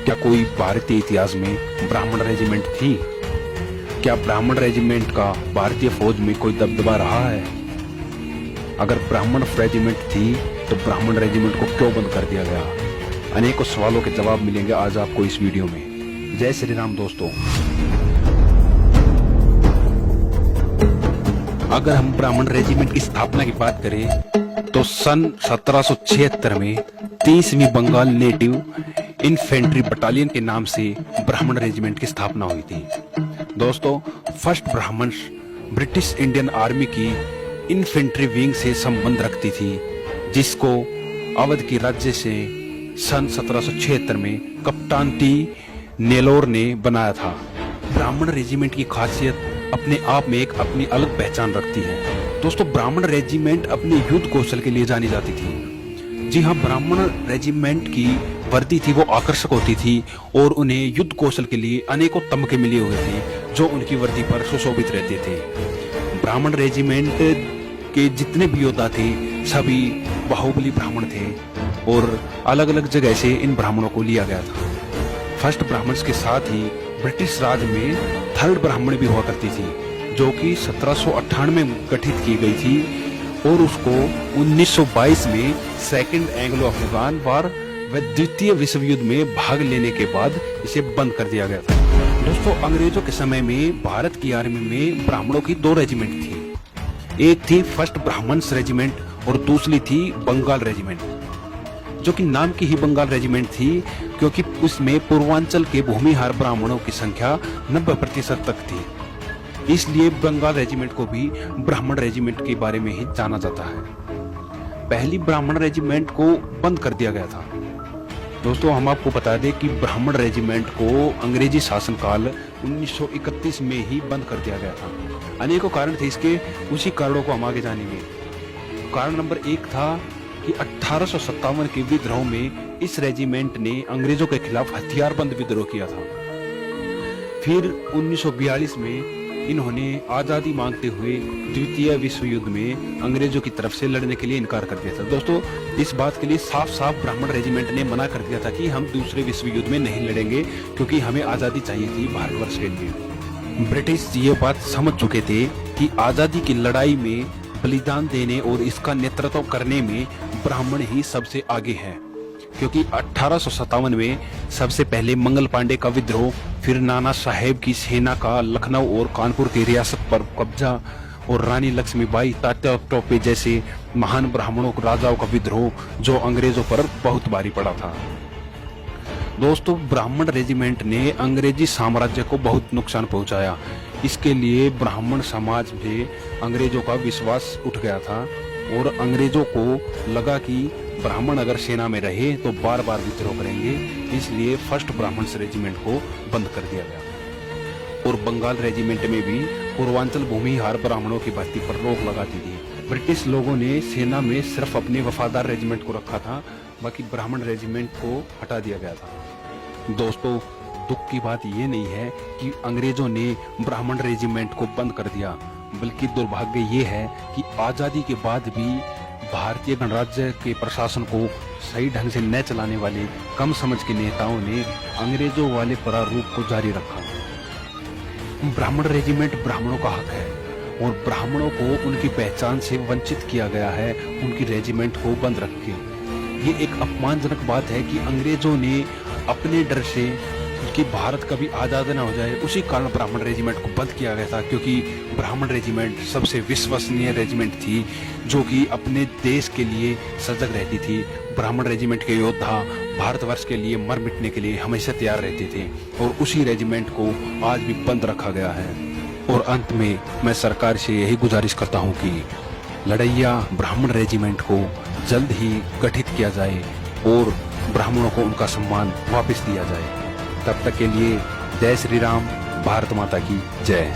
क्या कोई भारतीय इतिहास में ब्राह्मण रेजिमेंट थी? क्या ब्राह्मण रेजिमेंट का भारतीय फौज में कोई दबदबा रहा है? अगर ब्राह्मण रेजिमेंट थी तो ब्राह्मण रेजिमेंट को क्यों बंद कर दिया गया? अनेकों सवालों के जवाब मिलेंगे आज आपको इस वीडियो में। जय श्री राम दोस्तों। अगर हम ब्राह्मण रेजिमेंट की स्थापना की बात करें तो सन 1776 में 30वीं बंगाल नेटिव इन्फेंट्री बटालियन के नाम से ब्राह्मण रेजिमेंट की स्थापना हुई थी। दोस्तों, फर्स्ट ब्राह्मण ब्रिटिश इंडियन आर्मी की इन्फेंट्री विंग से संबंध रखती थी, जिसको अवध के राज्य से सन 1776 में कप्तान टी नेलोर ने बनाया था। ब्राह्मण रेजिमेंट की खासियत अपने आप में एक अपनी अलग पहचान रखती है। दोस्तों, ब्राह्मण रेजिमेंट अपने युद्ध कौशल के लिए जानी जाती थी। जी हाँ, ब्राह्मण रेजिमेंट की वर्दी थी वो आकर्षक होती थी और उन्हें युद्ध कौशल के लिए अनेकों तमगे मिले हुए थे जो उनकी वर्दी पर सुशोभित रहते थे। ब्राह्मण रेजिमेंट के जितने भी योद्धा थे सभी बाहुबली ब्राह्मण थे और अलग अलग जगह से इन ब्राह्मणों को लिया गया था। फर्स्ट ब्राह्मण्स के साथ ही ब्रिटिश राज में थर्ड ब्राह्मण भी हुआ करती थी, जो कि 1798 में गठित की गई थी और उसको 1922 में सेकेंड एंग्लो अफगान वार व द्वितीय विश्व युद्ध में भाग लेने के बाद इसे बंद कर दिया गया था। दोस्तों, अंग्रेजों के समय में भारत की आर्मी में ब्राह्मणों की दो रेजिमेंट थी। एक थी फर्स्ट ब्राह्मण्स रेजिमेंट और दूसरी थी बंगाल रेजिमेंट, जो कि नाम की ही बंगाल रेजिमेंट थी क्योंकि उसमें पूर्वांचल के भूमिहार ब्राह्मणों की संख्या 90% तक थी। इसलिए बंगाल रेजिमेंट को भी ब्राह्मण रेजिमेंट के बारे में ही जाना जाता है। पहली ब्राह्मण रेजिमेंट को बंद कर दिया गया था। दोस्तों, हम आपको बता दें कि ब्राह्मण रेजिमेंट को अंग्रेजी शासनकाल 1931 में ही बंद कर दिया गया था। अनेकों कारण थे इसके, उसी कारणों को हम आगे जानेंगे। कारण नंबर 1 था कि 1857 के विद्रोह में इस रेजिमेंट ने अंग्रेजों के खिलाफ हथियारबंद विद्रोह किया था। फिर 1942 में इन्होंने आजादी मांगते हुए द्वितीय विश्व युद्ध में अंग्रेजों की तरफ से लड़ने के लिए इनकार कर दिया था। दोस्तों, इस बात के लिए साफ साफ ब्राह्मण रेजिमेंट ने मना कर दिया था कि हम दूसरे विश्व युद्ध में नहीं लड़ेंगे क्योंकि हमें आजादी चाहिए थी भारतवर्ष के लिए। ब्रिटिश ये बात समझ चुके थे कि आजादी की लड़ाई में बलिदान देने और इसका नेतृत्व करने में ब्राह्मण ही सबसे आगे है, क्योंकि 1857 में सबसे पहले मंगल पांडे का विद्रोह, फिर नाना साहेब की सेना का लखनऊ और कानपुर की रियासत पर कब्जा और रानी लक्ष्मीबाई, तात्या टोपे जैसे महान ब्राह्मणों राजाओं का विद्रोह जो अंग्रेजों पर बहुत भारी पड़ा था। दोस्तों, ब्राह्मण रेजिमेंट ने अंग्रेजी साम्राज्य को बहुत नुकसान पहुंचाया। इसके लिए ब्राह्मण समाज में अंग्रेजों का विश्वास उठ गया था और अंग्रेजों को लगा कि ब्राह्मण अगर सेना में रहे तो बार बार विद्रोह करेंगे, इसलिए फर्स्ट ब्राह्मण्स रेजिमेंट को बंद कर दिया गया। और बंगाल रेजिमेंट में भी पूर्वांचल भूमिहार ब्राह्मणों की भर्ती पर रोक लगा दी थी। ब्रिटिश लोगों ने सेना में सिर्फ अपने वफादार रेजिमेंट को रखा था, बाकी ब्राह्मण रेजिमेंट को हटा दिया गया था। दोस्तों, दुख की बात ये नहीं है कि अंग्रेजों ने ब्राह्मण रेजिमेंट को बंद कर दिया, बल्कि दुर्भाग्य ये है कि आजादी के बाद भी भारतीय गणराज्य के प्रशासन को सही ढंग से न चलाने वाले कम समझ के नेताओं ने अंग्रेजों वाले प्रारूप को जारी रखा। ब्राह्मण रेजिमेंट ब्राह्मणों का हक है और ब्राह्मणों को उनकी पहचान से वंचित किया गया है उनकी रेजिमेंट को बंद रख के। ये एक अपमानजनक बात है कि अंग्रेजों ने अपने डर से कि भारत कभी आजाद ना हो जाए, उसी कारण ब्राह्मण रेजिमेंट को बंद किया गया था, क्योंकि ब्राह्मण रेजिमेंट सबसे विश्वसनीय रेजिमेंट थी जो कि अपने देश के लिए सजग रहती थी। ब्राह्मण रेजिमेंट के योद्धा भारतवर्ष के लिए मर मिटने के लिए हमेशा तैयार रहते थे और उसी रेजिमेंट को आज भी बंद रखा गया है। और अंत में मैं सरकार से यही गुजारिश करता हूँ कि लड़ैया ब्राह्मण रेजिमेंट को जल्द ही गठित किया जाए और ब्राह्मणों को उनका सम्मान वापस दिया जाए। तब तक के लिए जय श्री राम, भारत माता की जय।